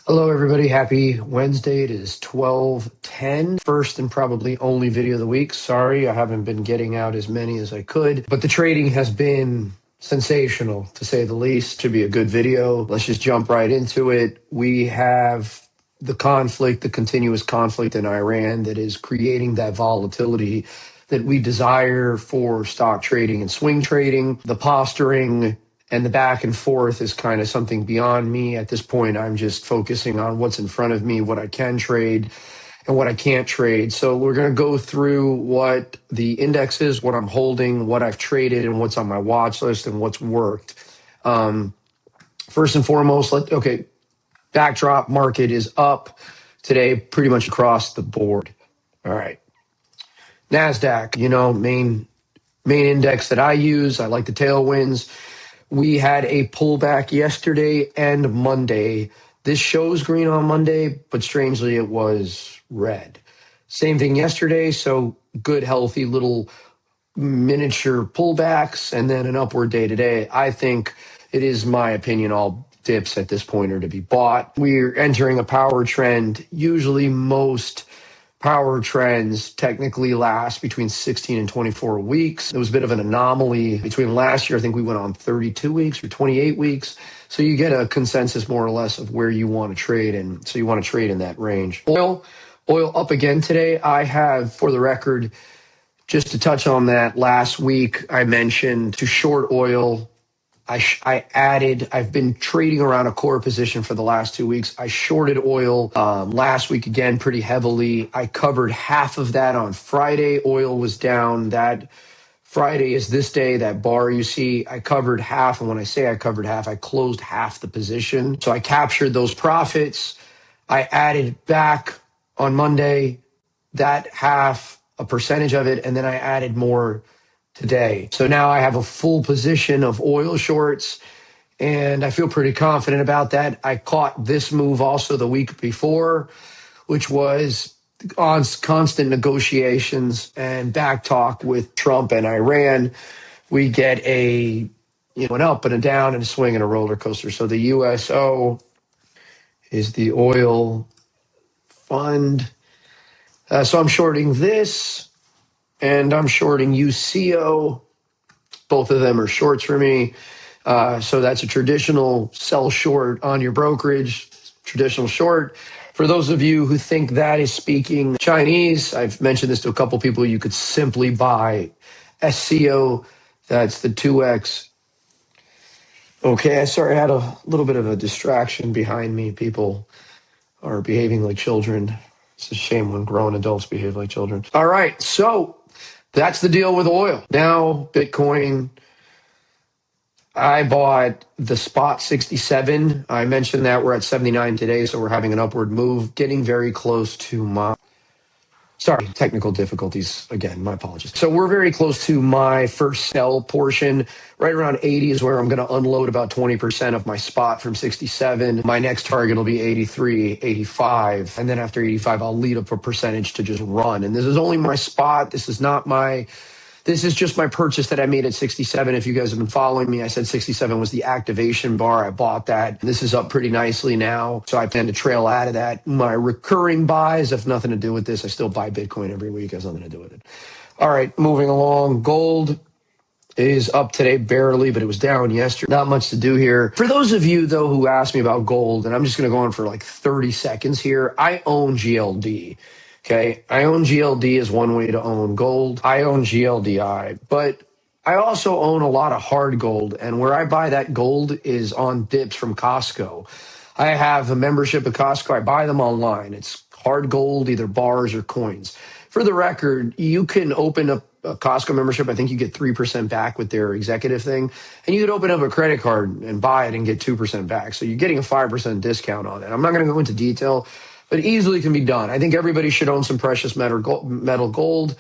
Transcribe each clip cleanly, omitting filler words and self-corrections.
Hello, everybody. Happy Wednesday. It is 12:10. First and probably only video of the week. Sorry, I haven't been getting out as many as I could, but the trading has been sensational, to say the least. Should be a good video. Let's just jump right into it. We have the conflict, the continuous conflict in Iran that is creating that volatility that we desire for stock trading and swing trading. The posturing and the back and forth is kind of something beyond me. At this point, I'm just focusing on what's in front of me, what I can trade and what I can't trade. So we're going to go through what the index is, what I'm holding, what I've traded, and what's on my watch list and what's worked. First and foremost, backdrop market is up today pretty much across the board. All right. NASDAQ, main index that I use. I like the tailwinds. We had a pullback yesterday and Monday. This shows green on Monday, but strangely it was red. Same thing yesterday, so good, healthy little miniature pullbacks and then an upward day today. I think it is my opinion all dips at this point are to be bought. We're entering a power trend. Usually most power trends technically last between 16 and 24 weeks. It was a bit of an anomaly between last year. I think we went on 32 weeks or 28 weeks. So you get a consensus more or less of where you want to trade. And so you want to trade in that range. Oil up again today. I have, for the record, just to touch on that, last week I mentioned to short oil. I've been trading around a core position for the last 2 weeks. I shorted oil last week again pretty heavily. I covered half of that on Friday. Oil was down. That Friday is this day, that bar you see. I covered half. And when I say I covered half, I closed half the position. So I captured those profits. I added back on Monday that half, a percentage of it, and then I added more today. So now I have a full position of oil shorts, and I feel pretty confident about that. I caught this move also the week before, which was on constant negotiations and back talk with Trump and Iran. We get an up and a down and a swing and a roller coaster. So the USO is the oil fund. So I'm shorting this. And I'm shorting UCO. Both of them are shorts for me. So that's a traditional sell short on your brokerage, traditional short. For those of you who think that is speaking Chinese, I've mentioned this to a couple people. You could simply buy SCO. That's the 2X. Okay, sorry, I had a little bit of a distraction behind me. People are behaving like children. It's a shame when grown adults behave like children. All right, so that's the deal with oil. Now, Bitcoin, I bought the spot 67. I mentioned that we're at 79 today, so we're having an upward move, getting very close to my... Sorry, technical difficulties. Again, my apologies. So we're very close to my first sell portion. Right around 80 is where I'm going to unload about 20% of my spot from 67. My next target will be 83, 85. And then after 85, I'll lead up a percentage to just run. And this is only my spot. This is just my purchase that I made at 67. If you guys have been following me, I said 67 was the activation bar. I bought that. This is up pretty nicely now. So I plan to trail out of that. My recurring buys have nothing to do with this. I still buy Bitcoin every week. It has nothing to do with it. All right, moving along. Gold is up today barely, but it was down yesterday. Not much to do here. For those of you, though, who asked me about gold, and I'm just going to go on for like 30 seconds here, I own GLD. Okay, I own GLD as one way to own gold. I own GLDI, but I also own a lot of hard gold, and where I buy that gold is on dips from Costco. I have a membership at Costco. I buy them online. It's hard gold, either bars or coins. For the record, you can open up a Costco membership. I think you get 3% back with their executive thing, and you could open up a credit card and buy it and get 2% back. So you're getting a 5% discount on it. I'm not going to go into detail, but easily can be done. I think everybody should own some precious metal gold.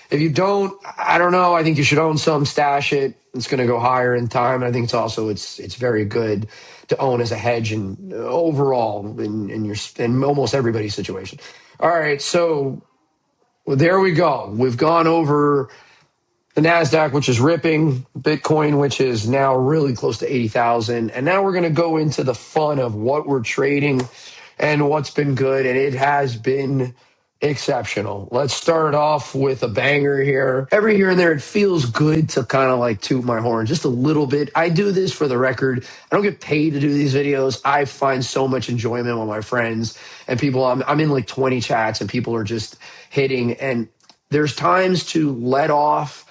If you don't, I don't know. I think you should own some, stash it. It's going to go higher in time. And I think it's very good to own as a hedge and overall in almost everybody's situation. All right, so there we go. We've gone over the NASDAQ, which is ripping, Bitcoin, which is now really close to 80,000. And now we're going to go into the fun of what we're trading. and what's been good, and it has been exceptional. Let's start off with a banger here. Every here and there, it feels good to kind of like toot my horn just a little bit. I do this for the record. I don't get paid to do these videos. I find so much enjoyment with my friends and people. I'm in like 20 chats and people are just hitting. And there's times to let off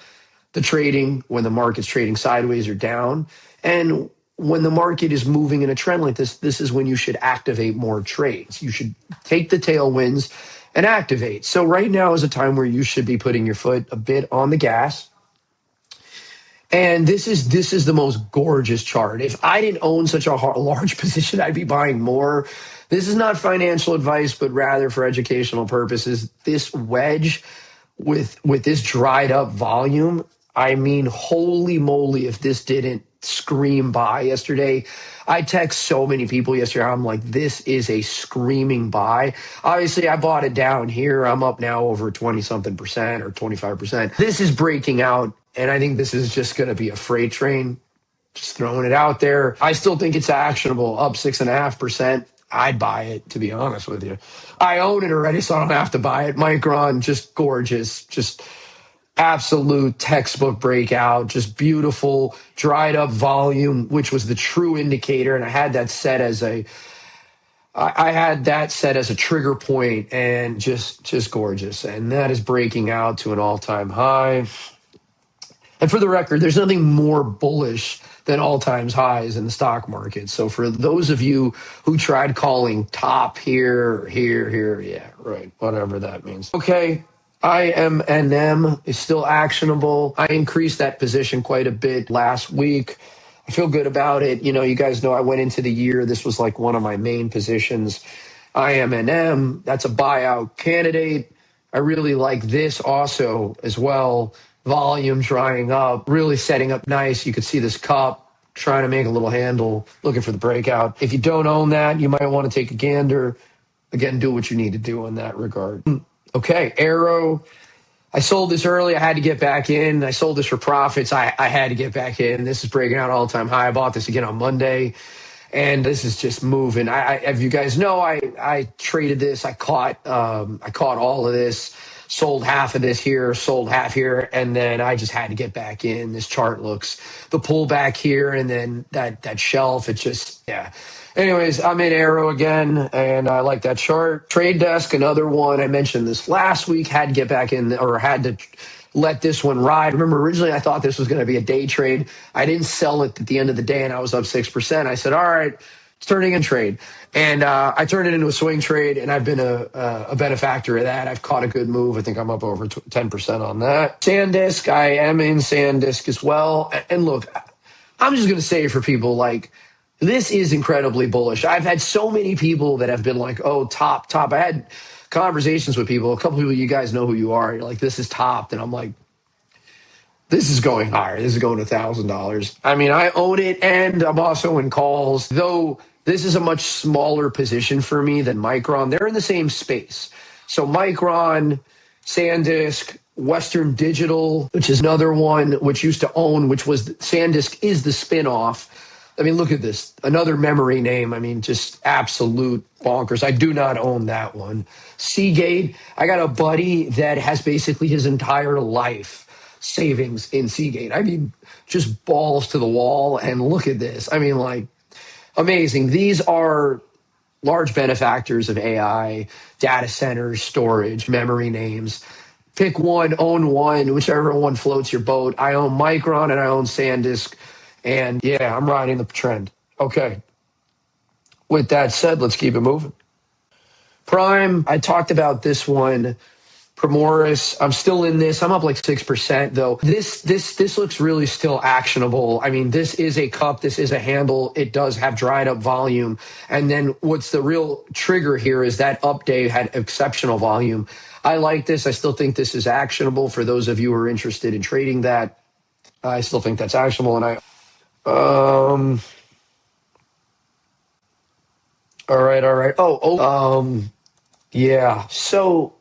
the trading when the market's trading sideways or down. And when the market is moving in a trend like this is when you should activate more trades. You should take the tailwinds and activate. So right now is a time where you should be putting your foot a bit on the gas. And this is the most gorgeous chart. If I didn't own such a large position, I'd be buying more. This is not financial advice, but rather for educational purposes. This wedge with this dried up volume, I mean, holy moly, if this didn't scream buy yesterday. I text so many people yesterday. I'm like, this is a screaming buy. Obviously, I bought it down here. I'm up now over 20 something percent or 25%. This is breaking out, and I think this is just going to be a freight train. Just throwing it out there. I still think it's actionable, up 6.5%. I'd buy it, to be honest with you. I own it already, so I don't have to buy it. Micron, just gorgeous. Just absolute textbook breakout, just beautiful, dried up volume, which was the true indicator. And I had that set as a trigger point, and just gorgeous. And that is breaking out to an all-time high. And for the record, there's nothing more bullish than all-time highs in the stock market. So for those of you who tried calling top here, yeah, right, whatever that means. Okay, IMNM is still actionable. I increased that position quite a bit last week. I feel good about it. You know, you guys know I went into the year. This was like one of my main positions. IMNM, that's a buyout candidate. I really like this also as well. Volume drying up, really setting up nice. You could see this cup trying to make a little handle, looking for the breakout. If you don't own that, you might want to take a gander. Again, do what you need to do in that regard. Okay, Arrow. I sold this early. I had to get back in. I sold this for profits. I had to get back in. This is breaking out all-time high. I bought this again on Monday, and this is just moving. As you guys know, I traded this. I caught all of this. Sold half of this here, sold half here, and then I just had to get back in. This chart looks, the pullback here, and then that shelf, it just, yeah. Anyways, I'm in Arrow again, and I like that chart. Trade Desk, another one. I mentioned this last week, had to get back in, or had to let this one ride. Remember, originally I thought this was going to be a day trade. I didn't sell it at the end of the day, and I was up 6%. I said, all right, it's turning in trade. And I turned it into a swing trade, and I've been a benefactor of that. I've caught a good move. I think I'm up over 10% on that. SanDisk, I am in SanDisk as well. And look, I'm just going to say for people, like, this is incredibly bullish. I've had so many people that have been like, oh, top. I had conversations with people. A couple people, you guys know who you are. You're like, this is topped. And I'm like, this is going higher. This is going to $1,000. I mean, I own it, and I'm also in calls, though. This is a much smaller position for me than Micron. They're in the same space. So Micron, SanDisk, Western Digital, which is another one which used to own, which was SanDisk is the spinoff. I mean, look at this. Another memory name. I mean, just absolute bonkers. I do not own that one. Seagate, I got a buddy that has basically his entire life savings in Seagate. I mean, just balls to the wall. And look at this. I mean, like, amazing. These are large benefactors of AI, data centers, storage, memory names. Pick one, own one, whichever one floats your boat. I own Micron and I own SanDisk. And yeah, I'm riding the trend. Okay. With that said, let's keep it moving. Prime, I talked about this one. Primoris, I'm still in this. I'm up like 6%, though. This looks really still actionable. I mean, this is a cup. This is a handle. It does have dried up volume. And then what's the real trigger here is that up day had exceptional volume. I like this. I still think this is actionable for those of you who are interested in trading that. I still think that's actionable. And all right. Yeah. So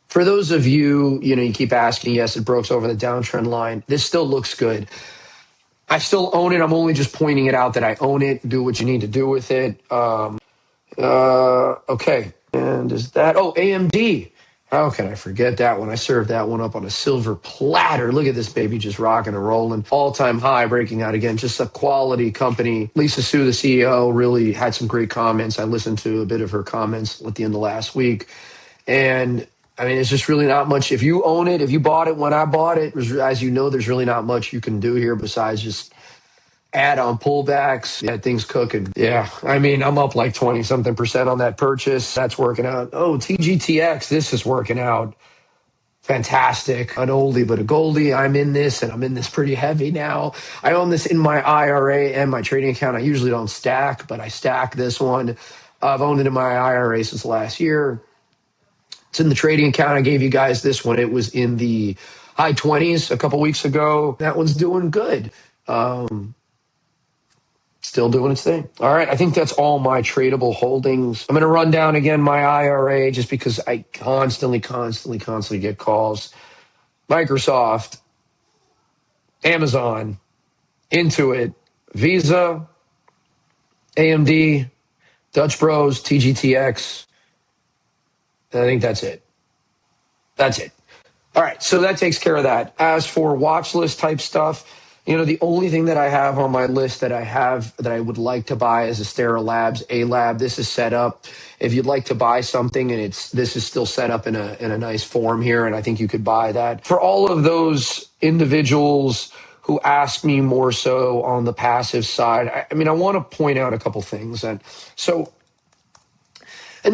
for those of you, you keep asking, yes, it broke over the downtrend line. This still looks good. I still own it. I'm only just pointing it out that I own it. Do what you need to do with it. Okay. And is that, oh, AMD. How can I forget that one? I served that one up on a silver platter. Look at this baby just rocking and rolling. All-time high breaking out again. Just a quality company. Lisa Su, the CEO, really had some great comments. I listened to a bit of her comments at the end of last week. And I mean, it's just really not much. If you own it, if you bought it when I bought it, as you know, there's really not much you can do here besides just add on pullbacks. Yeah, things cooking. Yeah, I mean, I'm up like 20 something percent on that purchase. That's working out. Oh, TGTX, this is working out fantastic. An oldie but a goldie. I'm in this, and I'm in this pretty heavy now. I own this in my IRA and my trading account. I usually don't stack, but I stack this one. I've owned it in my IRA since last year. It's in the trading account. I gave you guys this one. It was in the high 20s a couple weeks ago. That one's doing good. Still doing its thing. All right. I think that's all my tradable holdings. I'm going to run down again my IRA just because I constantly get calls. Microsoft, Amazon, Intuit, Visa, AMD, Dutch Bros, TGTX. And I think that's it. That's it. All right. So that takes care of that. As for watch list type stuff, the only thing that I have on my list that I would like to buy is Astera Labs, A Lab. This is set up. If you'd like to buy something and this is still set up in a nice form here, and I think you could buy that. For all of those individuals who ask me more so on the passive side, I want to point out a couple things. And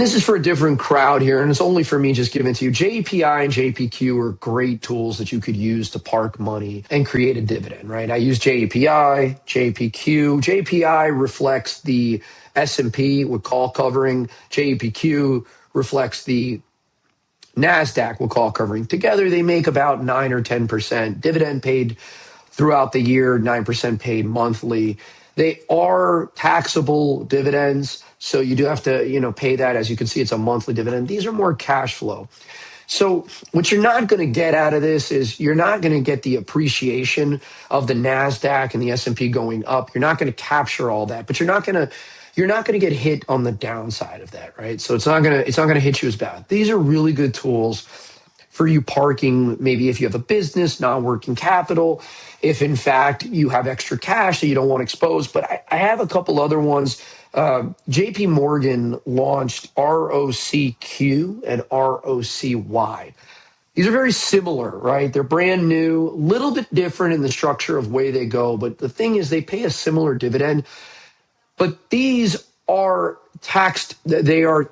this is for a different crowd here, and it's only for me just giving it to you. JPI and JPQ are great tools that you could use to park money and create a dividend, right? I use JPI, JPQ. JPI reflects the S&P with call covering. JPQ reflects the NASDAQ with call covering. Together, they make about 9 or 10% dividend paid throughout the year, 9% paid monthly. They are taxable dividends, so you do have to, pay that. As you can see, it's a monthly dividend. These are more cash flow. So what you're not going to get out of this is you're not going to get the appreciation of the NASDAQ and the S&P going up. You're not going to capture all that, but you're not going to get hit on the downside of that, right? So it's not going to hit you as bad. These are really good tools for you parking, maybe if you have a business, non-working capital, if in fact you have extra cash that you don't want to expose. But I have a couple other ones. JP Morgan launched ROCQ and ROCY. These are very similar, right? They're brand new, a little bit different in the structure of way they go. But the thing is, they pay a similar dividend. But these are taxed. They are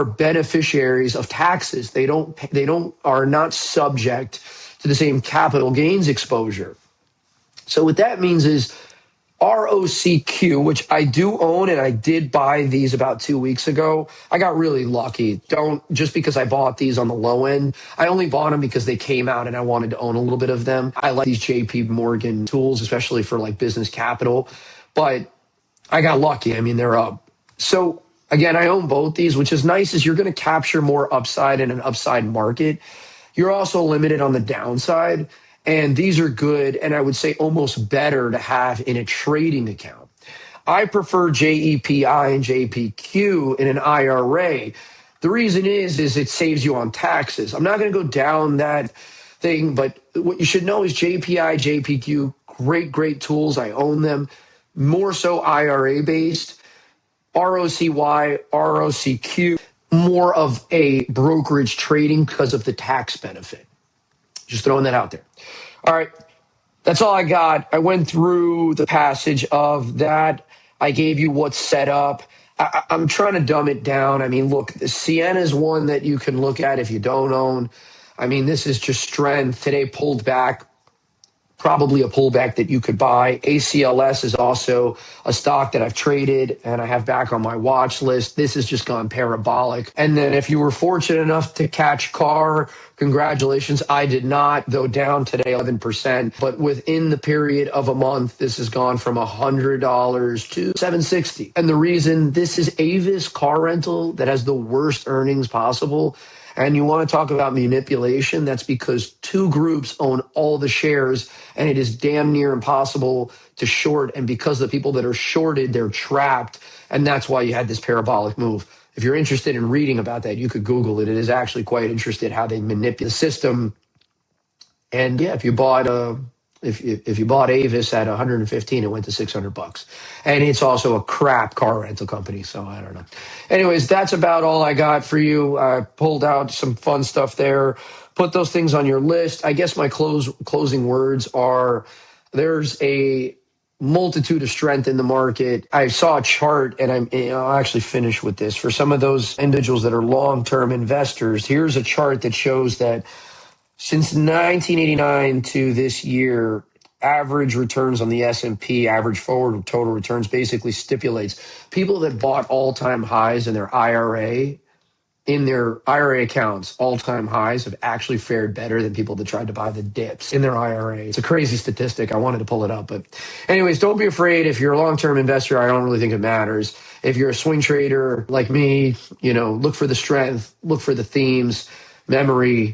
beneficiaries of taxes. They are not subject to the same capital gains exposure. So what that means is ROCQ, which I do own, and I did buy these about 2 weeks ago. I got really lucky. Just because I bought these on the low end. I only bought them because they came out and I wanted to own a little bit of them. I like these JP Morgan tools, especially for like business capital. But I got lucky. They're up. So again, I own both these, which is nice, is you're going to capture more upside in an upside market. You're also limited on the downside. And these are good, and I would say almost better to have in a trading account. I prefer JEPI and JPQ in an IRA. The reason is it saves you on taxes. I'm not going to go down that thing, but what you should know is JPI, JPQ, great tools. I own them. More so IRA based. ROCY, ROCQ, more of a brokerage trading because of the tax benefit. Just throwing that out there. All right, that's all I got. I went through the passage of that. I gave you what's set up. I'm trying to dumb it down. Look, the Sienna is one that you can look at if you don't own. This is just strength. Today pulled back. Probably a pullback that you could buy. ACLS is also a stock that I've traded and I have back on my watch list. This has just gone parabolic. And then if you were fortunate enough to catch CAR, congratulations. I did not, though down today 11%. But within the period of a month, this has gone from $100 to $760. And the reason, this is Avis car rental that has the worst earnings possible. And you want to talk about manipulation, that's because two groups own all the shares and it is damn near impossible to short. And because the people that are shorted, they're trapped And that's why you had this parabolic move. If you're interested in reading about that, you could Google it. It is actually quite interesting how they manipulate the system. And yeah, if you bought if you bought Avis at 115, it went to $600. And it's also a crap car rental company, so I don't know. Anyways, that's about all I got for you. I pulled out some fun stuff there. Put those things on your list. I guess my closing words are there's a multitude of strength in the market. I saw a chart, and I'll actually finish with this. For some of those individuals that are long-term investors, here's a chart that shows that since 1989 to this year, average returns on the S&P, average forward total returns, basically stipulates people that bought all-time highs in their IRA, in their IRA accounts, all-time highs have actually fared better than people that tried to buy the dips in their IRA. It's a crazy statistic. I wanted to pull it up. But anyways, don't be afraid. If you're a long-term investor, I don't really think it matters. If you're a swing trader like me, look for the strength, look for the themes. Memory,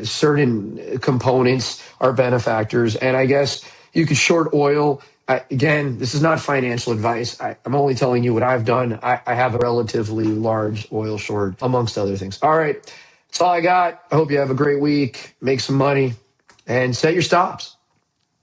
certain components are benefactors. And I guess you could short oil. Again, this is not financial advice. I'm only telling you what I've done. I have a relatively large oil short, amongst other things. All right. That's all I got. I hope you have a great week. Make some money and set your stops.